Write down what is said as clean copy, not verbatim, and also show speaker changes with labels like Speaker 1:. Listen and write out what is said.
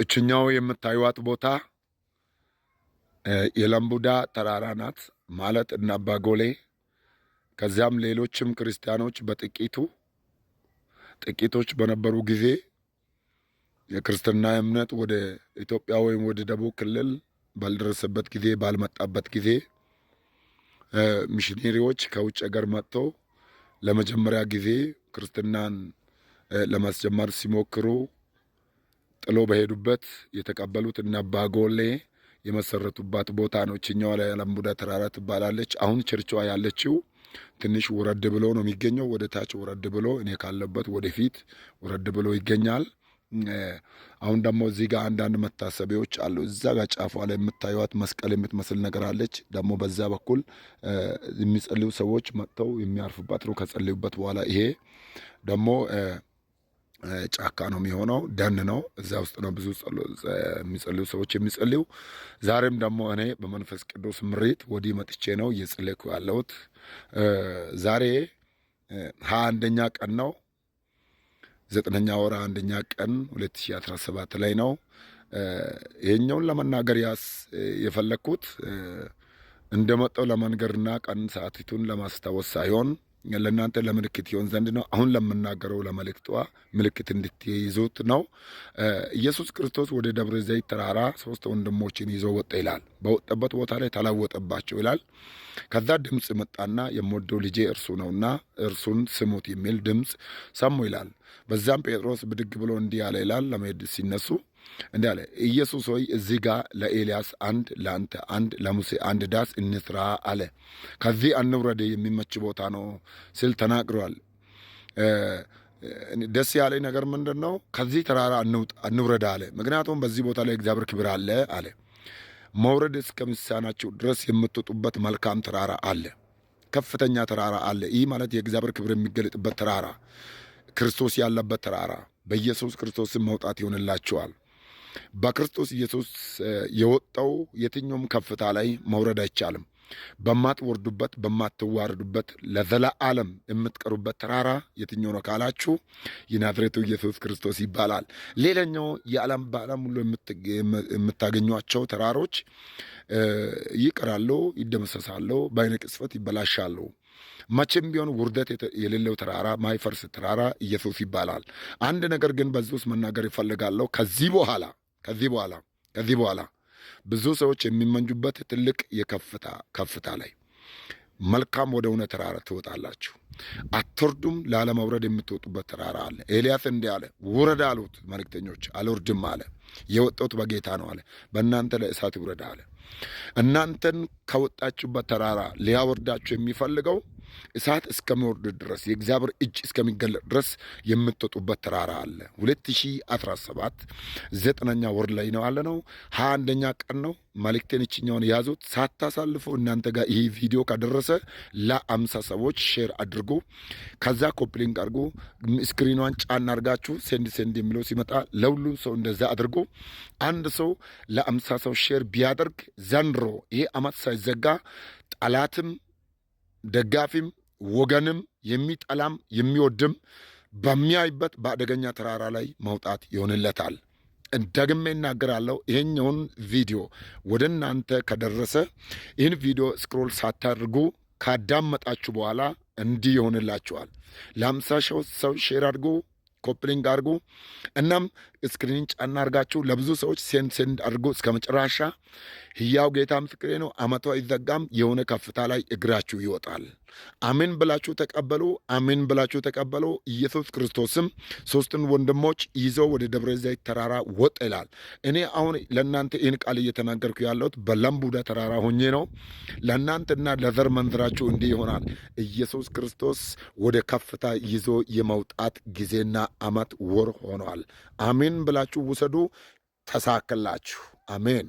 Speaker 1: እችኛው የምታዩት ቦታ የለምቡዳ ተራራ ናት ማለት እና አባጎሌ ከዚያም ሌሎችም ክርስቲያኖች ጥቂቶች በነበሩ ጊዜ የክርስትና እምነት ወደ ኢትዮጵያ ወይም ወደ ደቡብ ክልል ባልደረሰበት ጊዜ ባልመጣበት ጊዜ ሚሽነሪዎች ከውጭ ሀገር መጥተው ለመጀመሪያ ጊዜ ክርስትናን ለማስጀመር ሲሞክሩ ጥሎ በሄዱበት የተቀበሉት እና አባጎሌ የመሰረቱባት ቦታ ነው። እችኛዋ ላይ ለምቡዳ ተራራ ትባላለች። አሁን ቸርቿ ያለችው ትንሽ ወረድ ብሎ ነው የሚገኘው። ወደ ታች ወረድ ብሎ እኔ ካለበት ወደፊት ወረድ ብሎ ይገኛል። አሁን ደግሞ እዚህ ጋር አንዳንድ መታሰቢያዎች አሉ። እዛ ጋር ጫፏ ላይ የምታዩት መስቀል የምትመስል ነገር አለች። ደግሞ በዛ በኩል የሚጸልዩ ሰዎች መጥተው የሚያርፉባት ነው። ከጸልዩበት በኋላ ይሄ ደግሞ ጫካ ነው የሚሆነው፣ ደን ነው። እዛ ውስጥ ነው ብዙ የሚጸልዩ ሰዎች የሚጸልዩ። ዛሬም ደግሞ እኔ በመንፈስ ቅዱስ ምሪት ወዲህ መጥቼ ነው እየጸለይኩ ያለሁት። ዛሬ 21ኛ ቀን ነው፣ 9ኛ ወር 1ኛ ቀን 2017 ላይ ነው። ይሄኛውን ለመናገር የፈለግኩት እንደመጣው ለመንገርና ቀን ሰዓቲቱን ለማስታወስ ሳይሆን ለእናንተ ለምልክት ይሆን ዘንድ ነው። አሁን ለምናገረው ለመልእክቷ ምልክት እንድትይዙት ነው። ኢየሱስ ክርስቶስ ወደ ደብረ ዘይት ተራራ 3 ወንድሞችን ይዞ ወጣ ይላል። በወጣበት ቦታ ላይ ተለወጠባቸው ይላል። ከዛ ድምፅ መጣና የምወደው ልጄ እርሱ ነውና እርሱን ስሙት የሚል ድምፅ ሰሙ ይላል። በዛም ጴጥሮስ ብድግ ብሎ እንዲህ አለ ይላል። ለመሄድ ሲነሱ እንዲህ አለ፣ ኢየሱስ ሆይ እዚህ ጋር ለኤልያስ አንድ፣ ለአንተ አንድ፣ ለሙሴ አንድ ዳስ እንስራ አለ። ከዚህ አንውረድ የሚመች ቦታ ነው ሲል ተናግሯል። ደስ ያለኝ ነገር ምንድን ነው? ከዚህ ተራራ አንውረድ አለ። ምክንያቱም በዚህ ቦታ ላይ እግዚአብሔር ክብር አለ አለ። መውረድ እስከሚሳናችሁ ድረስ የምትወጡበት መልካም ተራራ አለ፣ ከፍተኛ ተራራ አለ። ይህ ማለት የእግዚአብሔር ክብር የሚገለጥበት ተራራ፣ ክርስቶስ ያለበት ተራራ። በኢየሱስ ክርስቶስም መውጣት ይሆንላችኋል። በክርስቶስ ኢየሱስ የወጣው የትኛውም ከፍታ ላይ መውረድ አይቻልም። በማትወርዱበት በማትዋረዱበት ለዘላለም የምትቀሩበት ተራራ የትኛው ነው ካላችሁ የናዝሬቱ ኢየሱስ ክርስቶስ ይባላል። ሌላኛው በዓለም ሁሉ የምታገኟቸው ተራሮች ይቀራሉ፣ ይደመሰሳሉ፣ በዓይነ ቅጽበት ይበላሻሉ። መቼም ቢሆን ውርደት የሌለው ተራራ፣ ማይፈርስ ተራራ ኢየሱስ ይባላል። አንድ ነገር ግን በዚህ ውስጥ መናገር ይፈልጋለሁ። ከዚህ በኋላ ብዙ ሰዎች የሚመንጁበት ትልቅ ከፍታ ላይ መልካም ወደ ሆነ ተራራ ትወጣላችሁ። አትወርዱም። ላለመውረድ የምትወጡበት ተራራ አለ። ኤልያስ እንዲህ አለ፣ ውረድ አሉት መልእክተኞች፣ አልወርድም አለ። የወጣሁት በጌታ ነው አለ። በእናንተ ላይ እሳት ይውረድ አለ። እናንተን ከወጣችሁበት ተራራ ሊያወርዳችሁ የሚፈልገው እሳት እስከሚወርድ ድረስ የእግዚአብሔር እጅ እስከሚገለጥ ድረስ የምትወጡበት ተራራ አለ። 2017 9ኛ ወር ላይ ነው አለ ነው። 21ኛ ቀን ነው። መልእክቴን እችኛውን ያዙት። ሳታሳልፉ እናንተ ጋር ይህ ቪዲዮ ከደረሰ ለ50 ሰዎች ሼር አድርጉ። ከዛ ኮፕሊንግ አድርጉ። ስክሪኗን ጫና አድርጋችሁ ሴንድ የሚለው ሲመጣ ለሁሉም ሰው እንደዛ አድርጉ። አንድ ሰው ለ50 ሰው ሼር ቢያደርግ ዘንድሮ ይሄ አመት ሳይዘጋ ጠላትም ደጋፊም ወገንም የሚጠላም የሚወድም በሚያይበት በአደገኛ ተራራ ላይ መውጣት ይሆንለታል። ደግሜ እናገራለሁ። ይሄኛውን ቪዲዮ ወደ እናንተ ከደረሰ ይህን ቪዲዮ ስክሮል ሳታደርጉ ካዳመጣችሁ በኋላ እንዲህ ይሆንላችኋል። ለ50 ሰው ሼር አድርጉ፣ ኮፕሊንግ አድርጉ። እናም ስክሪን ጫና አድርጋችሁ ለብዙ ሰዎች ሴንድ አድርጉ እስከ መጨረሻ። ሕያው ጌታ ምስክሬ ነው። አመቷ አይዘጋም። የሆነ ከፍታ ላይ እግራችሁ ይወጣል። አሜን ብላችሁ ተቀበሉ። አሜን ብላችሁ ተቀበሉ። ኢየሱስ ክርስቶስም 3 ወንድሞች ይዘው ወደ ደብረ ዘይት ተራራ ወጥ ይላል። እኔ አሁን ለእናንተ ይህን ቃል እየተናገርኩ ያለሁት በለምቡዳ ተራራ ሆኜ ነው። ለእናንተና ለዘር መንዝራችሁ እንዲህ ይሆናል። ኢየሱስ ክርስቶስ ወደ ከፍታ ይዞ የመውጣት ጊዜና አመት ወር ሆኗል። አሜን ብላችሁ ውሰዱ። ተሳክላችሁ። አሜን።